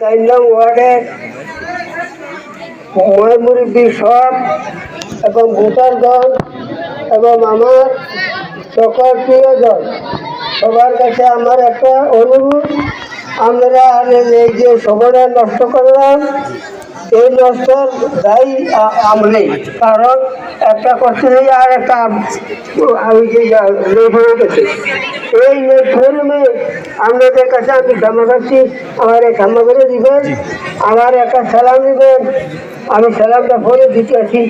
4 নং ওয়ার্ডের মুরব্বী সব এবং ভোটার দল এবং আমার সকল প্রিয়জন সবার কাছে আমার একটা অনুরোধ, আমরা এই যে সময়টা নষ্ট করলাম, এই নষ্টর দায়ী আমলে, কারণ একটা করতে আর একটা আমি যে লেট হয়ে গেছে। এই লেট ফোরমে আপনাদের কাছে আমি ক্ষমা করছি, আমার ক্ষমা করে দিবেন, আমার একটা সালাম দিবেন। আমি সালামটা পরে দিতে আছি,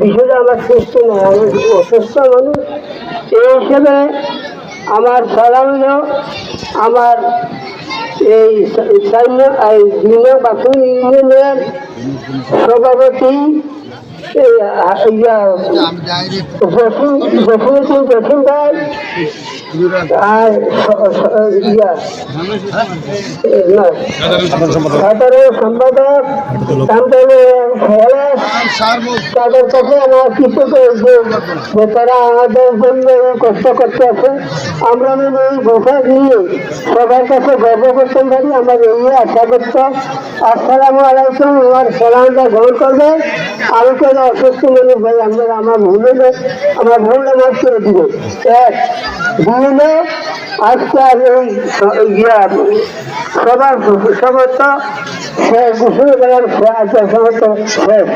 বিষয়টা আমার সুস্থ নয়, আমি অসুস্থ মানুষ। এই হিসেবে আমার সালাম হলো আমার এই 2 নং বাথরুম ইউনিয়নের সভাপতি জসিম ভাই আর সাধারণ সম্পাদক তাদের কাছে আমার কিছু যে তারা আমাদের জন্য কষ্ট করতে আছে, আমরা মানে এই ভোটা দিয়ে সবার কাছে গর্ব করতে পারি। আমার এই আশা করতাম। আসসালামু আলাইকুম, আমার সালামটা গ্রহণ করবেন। আমি কেন অসুস্থ মানুষ ভাই, আপনারা আমার ভুলে মাফ করে দিব। 1 2 আজকে আর সবার সমস্ত শেষ, গোসল করার সমস্ত শেষ।